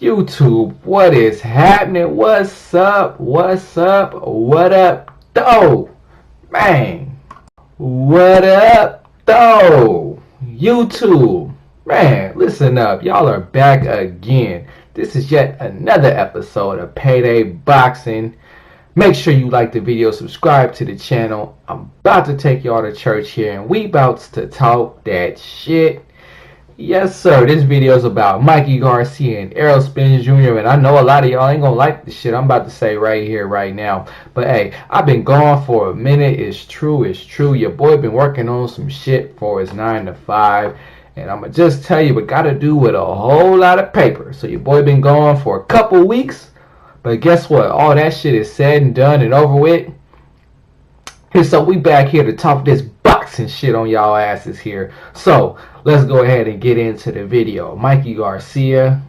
YouTube, what is happening? What's up? What's up? What up, though? Man, what up, though? YouTube, man, listen up. Y'all are back again. This is yet another episode of Payday Boxing. Make sure you like the video, subscribe to the channel. I'm about to take y'all to church here, and we about to talk that shit. Yes, sir. This video is about Mikey Garcia and Spence Jr. And I know a lot of y'all ain't gonna like the shit I'm about to say right here, right now. But hey, I've been gone for a minute. It's true. It's true. Your boy been working on some shit for his 9 to 5. And I'ma just tell you, it got to do with a whole lot of paper. So your boy been gone for a couple weeks. But guess what? All that shit is said and done and over with. And so we back here to talk this boxing shit on y'all asses here. So let's go ahead and get into the video. Mikey Garcia,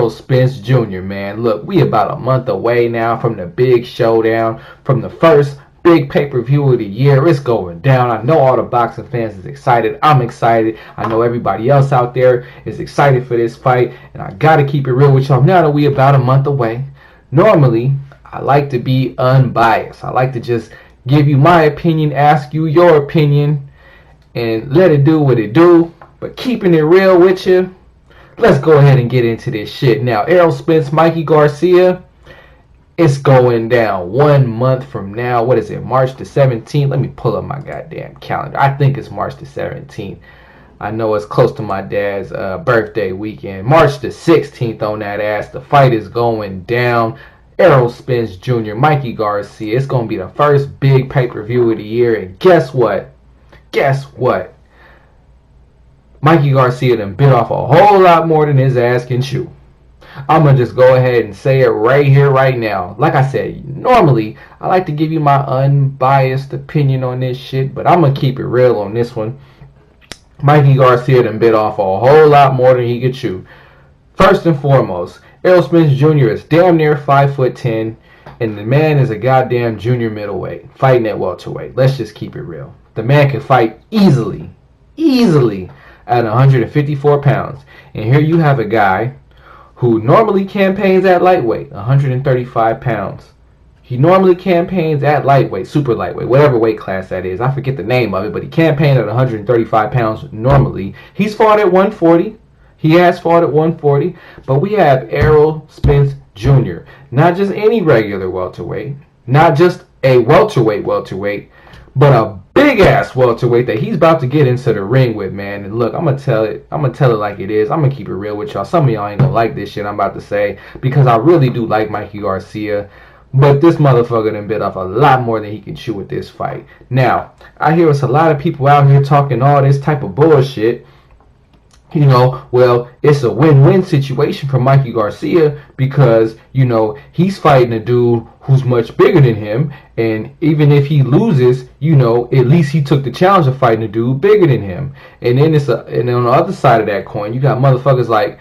Spence Jr. Man, look, we about a month away now from the big showdown, from the first big pay-per-view of the year. It's going down. I know all the boxing fans is excited. I'm excited. I know everybody else out there is excited for this fight, and I gotta keep it real with y'all. Now that we about a month away, normally I like to be unbiased. I like to just give you my opinion, ask you your opinion, and let it do what it do. But keeping it real with you, let's go ahead and get into this shit. Now, Spence, Mikey Garcia, it's going down 1 month from now. What is it, March the 17th? Let me pull up my goddamn calendar. I think it's March the 17th. I know it's close to my dad's birthday weekend. March the 16th on that ass. The fight is going down. Spence Jr., Mikey Garcia. It's going to be the first big pay-per-view of the year. And guess what? Guess what? Mikey Garcia done bit off a whole lot more than his ass can chew. I'm going to just go ahead and say it right here, right now. Like I said, normally I like to give you my unbiased opinion on this shit, but I'm going to keep it real on this one. Mikey Garcia done bit off a whole lot more than he could chew. First and foremost, Spence Jr. is damn near 5'10", and the man is a goddamn junior middleweight, fighting at welterweight. Let's just keep it real. The man can fight easily at 154 pounds. And here you have a guy who normally campaigns at lightweight, 135 pounds. He normally campaigns at lightweight, super lightweight, whatever weight class that is. I forget the name of it, but he campaigned at 135 pounds normally. He's fought at 140. He has fought at 140, but we have Spence Jr. Not just any regular welterweight, not just a welterweight, but a big ass welterweight that he's about to get into the ring with, man. And look, I'm gonna tell it like it is. I'm gonna keep it real with y'all. Some of y'all ain't gonna like this shit I'm about to say, because I really do like Mikey Garcia. But this motherfucker done bit off a lot more than he can chew with this fight. Now, I hear it's a lot of people out here talking all this type of bullshit. You know, well, it's a win-win situation for Mikey Garcia because, you know, he's fighting a dude who's much bigger than him. And even if he loses, you know, at least he took the challenge of fighting a dude bigger than him. And then and on the other side of that coin, you got motherfuckers like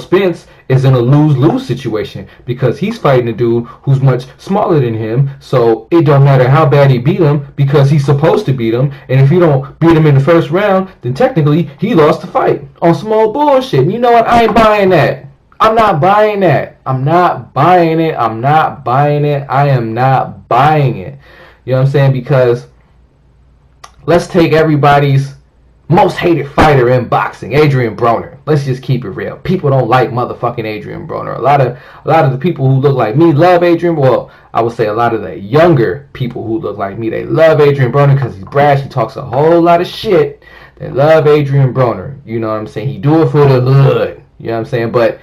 Spence is in a lose-lose situation because he's fighting a dude who's much smaller than him. So it don't matter how bad he beat him because he's supposed to beat him. And if you don't beat him in the first round, then technically he lost the fight on some old bullshit. And you know what? I ain't buying that. I'm not buying that. I'm not buying it. I'm not buying it. I am not buying it. You know what I'm saying? Because let's take everybody's most hated fighter in boxing, Adrian Broner. Let's just keep it real. People don't like motherfucking Adrian Broner. A lot of the people who look like me love Adrian. Well, I would say a lot of the younger people who look like me, they love Adrian Broner because he's brash. He talks a whole lot of shit. They love Adrian Broner. You know what I'm saying? He do it for the hood. You know what I'm saying? But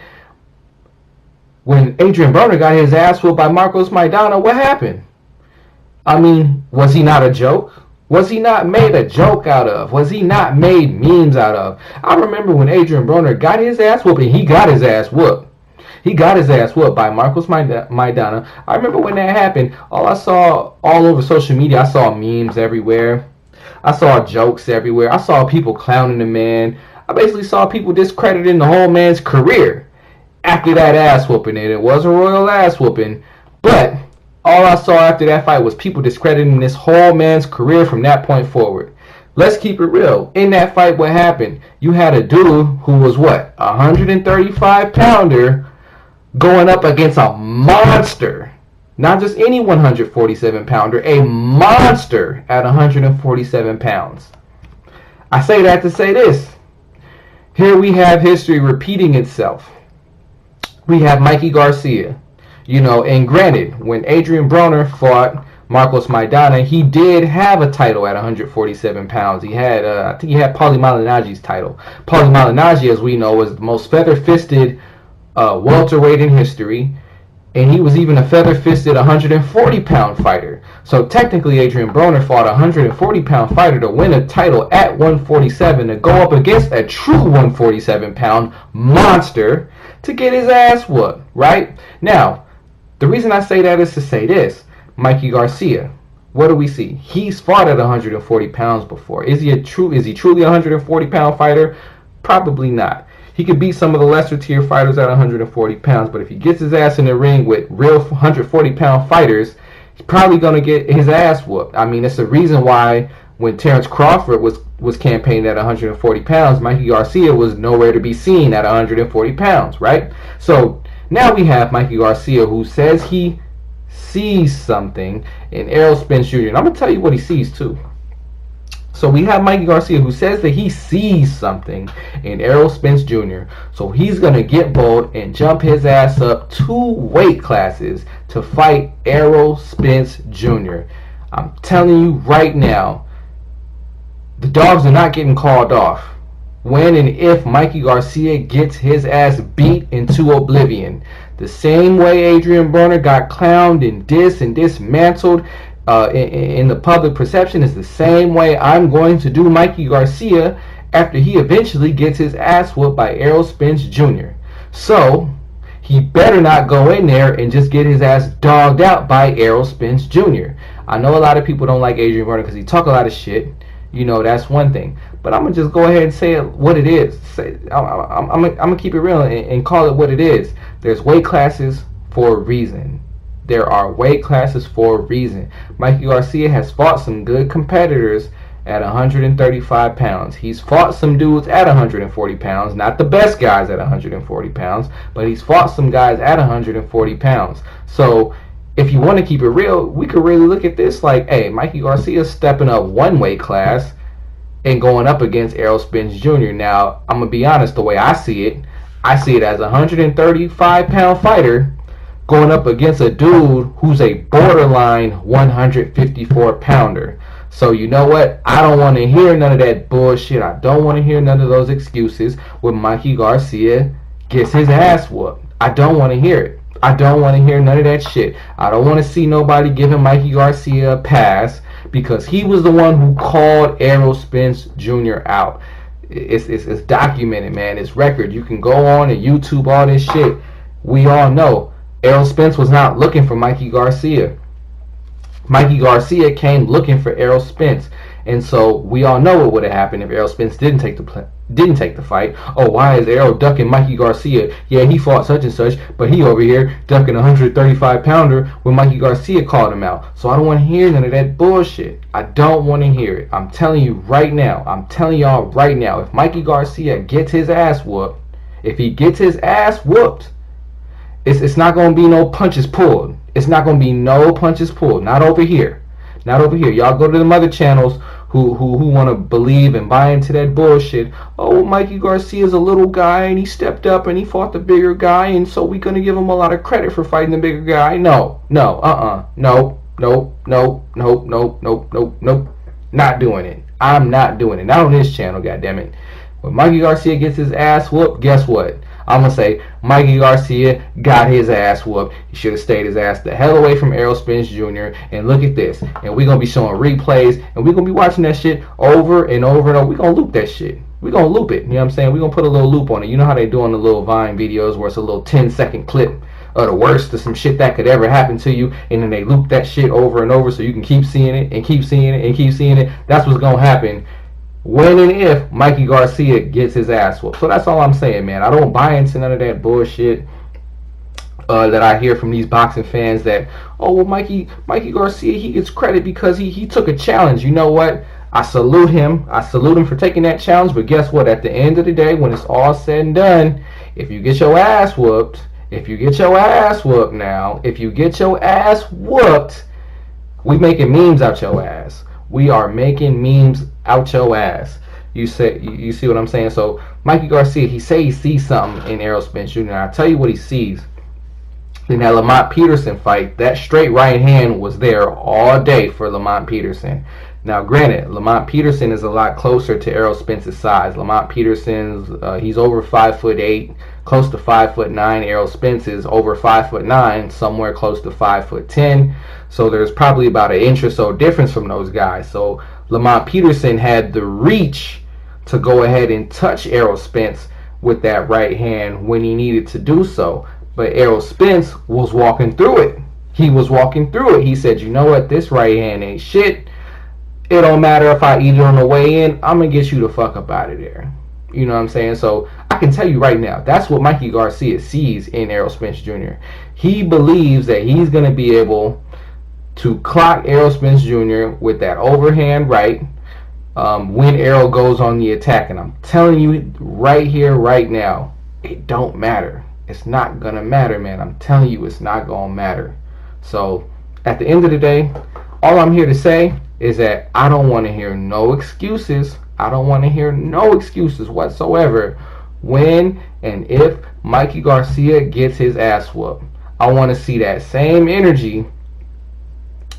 when Adrian Broner got his ass whooped by Marcos Maidana, what happened? I mean, was he not a joke? Was he not made a joke out of? Was he not made memes out of? I remember when Adrian Broner got his ass whooped, and he got his ass whooped. He got his ass whooped by Marcos Maidana. I remember when that happened, I saw all over social media, I saw memes everywhere. I saw jokes everywhere. I saw people clowning the man. I basically saw people discrediting the whole man's career after that ass whooping. And it was a royal ass whooping, but all I saw after that fight was people discrediting this whole man's career from that point forward. Let's keep it real. In that fight, what happened? You had a dude who was what? 135 pounder going up against a monster. Not just any 147 pounder, a monster at 147 pounds. I say that to say this. Here we have history repeating itself. We have Mikey Garcia. And granted, when Adrian Broner fought Marcos Maidana, he did have a title at 147 pounds. He had, I think he had Paulie Malignaggi's title. Paulie Malignaggi, as we know, was the most feather-fisted welterweight in history. And he was even a feather-fisted 140-pound fighter. So technically, Adrian Broner fought a 140-pound fighter to win a title at 147 to go up against a true 147-pound monster to get his ass whooped, right? Now, the reason I say that is to say this. Mikey Garcia, what do we see? He's fought at 140 pounds before. Is he truly a 140-pound fighter? Probably not. He could beat some of the lesser tier fighters at 140 pounds, but if he gets his ass in the ring with real 140-pound fighters, he's probably going to get his ass whooped. I mean, it's the reason why when Terrence Crawford was campaigning at 140 pounds, Mikey Garcia was nowhere to be seen at 140 pounds, right? So now we have Mikey Garcia, who says he sees something in Errol Spence Jr. And I'm going to tell you what he sees too. So we have Mikey Garcia, who says that he sees something in Errol Spence Jr. So he's going to get bold and jump his ass up 2 weight classes to fight Errol Spence Jr. I'm telling you right now, the dogs are not getting called off when and if Mikey Garcia gets his ass beat into oblivion. The same way Adrian Broner got clowned and dissed and dismantled in the public perception is the same way I'm going to do Mikey Garcia after he eventually gets his ass whooped by Errol Spence Jr. So he better not go in there and just get his ass dogged out by Errol Spence Jr. I know a lot of people don't like Adrian Broner because he talk a lot of shit. That's one thing. But I'm going to just go ahead and say it what it is. I'm going to keep it real and call it what it is. There's weight classes for a reason. There are weight classes for a reason. Mikey Garcia has fought some good competitors at 135 pounds. He's fought some dudes at 140 pounds. Not the best guys at 140 pounds, but he's fought some guys at 140 pounds. So if you want to keep it real, we could really look at this like, hey, Mikey Garcia's stepping up 1 weight class and going up against Errol Spence Jr. Now, I'm going to be honest, the way I see it as a 135-pound fighter going up against a dude who's a borderline 154-pounder. So you know what? I don't want to hear none of that bullshit. I don't want to hear none of those excuses when Mikey Garcia gets his ass whooped. I don't want to hear it. I don't want to hear none of that shit. I don't want to see nobody giving Mikey Garcia a pass because he was the one who called Errol Spence Jr. out. It's documented, man. It's record. You can go on and YouTube all this shit. We all know Errol Spence was not looking for Mikey Garcia. Mikey Garcia came looking for Errol Spence. And so we all know what would have happened if Errol Spence didn't take the fight. Oh, why is Errol ducking Mikey Garcia? Yeah, he fought such and such, but he over here ducking a 135-pounder when Mikey Garcia called him out. So I don't want to hear none of that bullshit. I don't want to hear it. I'm telling you right now. I'm telling y'all right now. If Mikey Garcia gets his ass whooped, it's not going to be no punches pulled. It's not going to be no punches pulled. Not over here. Not over here. Y'all go to the other channels who want to believe and buy into that bullshit. Oh, Mikey Garcia's a little guy and he stepped up and he fought the bigger guy and so we're going to give him a lot of credit for fighting the bigger guy. No. Nope. Not doing it. I'm not doing it. Not on this channel, goddammit. When Mikey Garcia gets his ass whooped, guess what? I'm going to say Mikey Garcia got his ass whooped. He should have stayed his ass the hell away from Errol Spence Jr. And look at this. And we're going to be showing replays. And we're going to be watching that shit over and over and over. We're going to loop that shit. We're going to loop it. You know what I'm saying? We're going to put a little loop on it. You know how they do on the little Vine videos where it's a little 10-second clip of the worst of some shit that could ever happen to you. And then they loop that shit over and over so you can keep seeing it and keep seeing it and keep seeing it. That's what's going to happen when and if Mikey Garcia gets his ass whooped. So that's all I'm saying, man. I don't buy into none of that bullshit that I hear from these boxing fans that, oh, well, Mikey Garcia, he gets credit because he took a challenge. You know what? I salute him. I salute him for taking that challenge. But guess what? At the end of the day, when it's all said and done, if you get your ass whooped If you get your ass whooped now, if you get your ass whooped, we making memes out your ass. We are making memes out your ass. You see what I'm saying? So Mikey Garcia, he sees something in Errol Spence Jr. I'll tell you what he sees. In that Lamont Peterson fight, that straight right hand was there all day for Lamont Peterson. Now, granted, Lamont Peterson is a lot closer to Errol Spence's size. Lamont Peterson's he's over 5'8", close to 5'9". Errol Spence is over 5'9", somewhere close to 5'10". So there's probably about an inch or so difference from those guys. So Lamont Peterson had the reach to go ahead and touch Errol Spence with that right hand when he needed to do so. But Errol Spence was walking through it. He was walking through it. He said, you know what, this right hand ain't shit. It don't matter if I eat it on the way in. I'm going to get you the fuck up out of there. You know what I'm saying? So I can tell you right now, that's what Mikey Garcia sees in Errol Spence Jr. He believes that he's going to be able to clock Errol Spence Jr. with that overhand right when Errol goes on the attack. And I'm telling you right here, right now, it don't matter. It's not going to matter, man. I'm telling you, it's not going to matter. So at the end of the day, all I'm here to say is that I don't want to hear no excuses. I don't want to hear no excuses whatsoever when and if Mikey Garcia gets his ass whooped. I want to see that same energy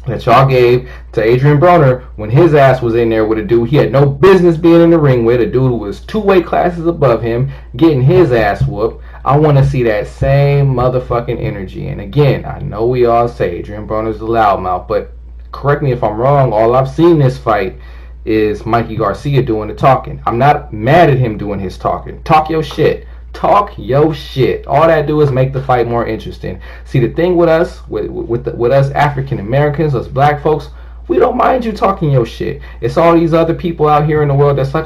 that y'all gave to Adrian Broner when his ass was in there with a dude he had no business being in the ring with, a dude who was 2 weight classes above him, getting his ass whooped. I want to see that same motherfucking energy. And again, I know we all say Adrian Broner's a loudmouth, but correct me if I'm wrong, all I've seen this fight is Mikey Garcia doing the talking. I'm not mad at him doing his talking. Talk your shit. Talk your shit. All that do is make the fight more interesting. See, the thing with us, with us African Americans, us black folks, we don't mind you talking your shit. It's all these other people out here in the world that's like,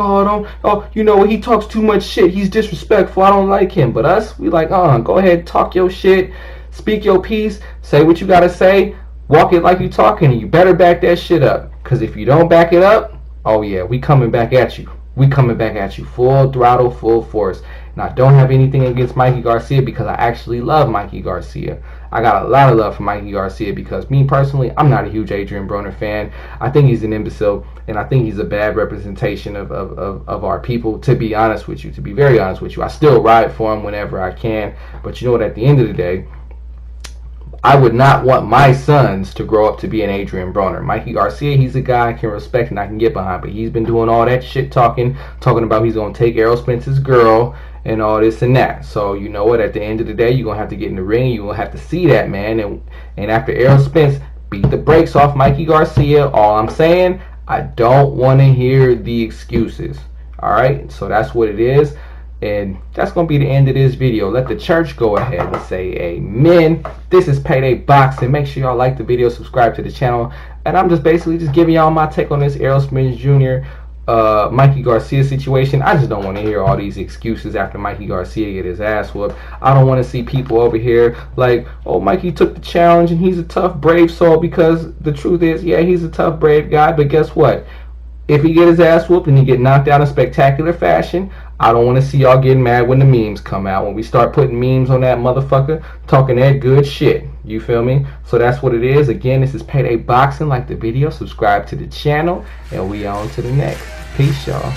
you know what, he talks too much shit. He's disrespectful. I don't like him. But us, we like, go ahead, talk your shit, speak your piece, say what you gotta say, walk it like you talking, and you better back that shit up. Because if you don't back it up, oh yeah, we coming back at you. We coming back at you full throttle, full force. And I don't have anything against Mikey Garcia because I actually love Mikey Garcia. I got a lot of love for Mikey Garcia because me personally, I'm not a huge Adrian Broner fan. I think he's an imbecile, and I think he's a bad representation of our people, to be honest with you, to be very honest with you. I still ride for him whenever I can, but you know what, at the end of the day, I would not want my sons to grow up to be an Adrian Broner. Mikey Garcia, he's a guy I can respect and I can get behind, but he's been doing all that shit talking about he's going to take Errol Spence's girl and all this and that. So you know what, at the end of the day, you're going to have to get in the ring. You're going to have to see that, man. And after Errol Spence beat the brakes off Mikey Garcia, all I'm saying, I don't want to hear the excuses. Alright, so that's what it is. And that's going to be the end of this video. Let the church go ahead and say amen. This is Payday Boxing. Make sure y'all like the video, subscribe to the channel. And I'm just basically just giving y'all my take on this Errol Spence Jr. Mikey Garcia situation. I just don't want to hear all these excuses after Mikey Garcia get his ass whooped. I don't want to see people over here like, oh, Mikey took the challenge and he's a tough, brave soul, because the truth is, yeah, he's a tough, brave guy, but guess what? If he get his ass whooped and he get knocked out in spectacular fashion, I don't want to see y'all getting mad when the memes come out. When we start putting memes on that motherfucker, talking that good shit. You feel me? So that's what it is. Again, this is Payday Boxing. Like the video, subscribe to the channel, and we on to the next. Peace, y'all.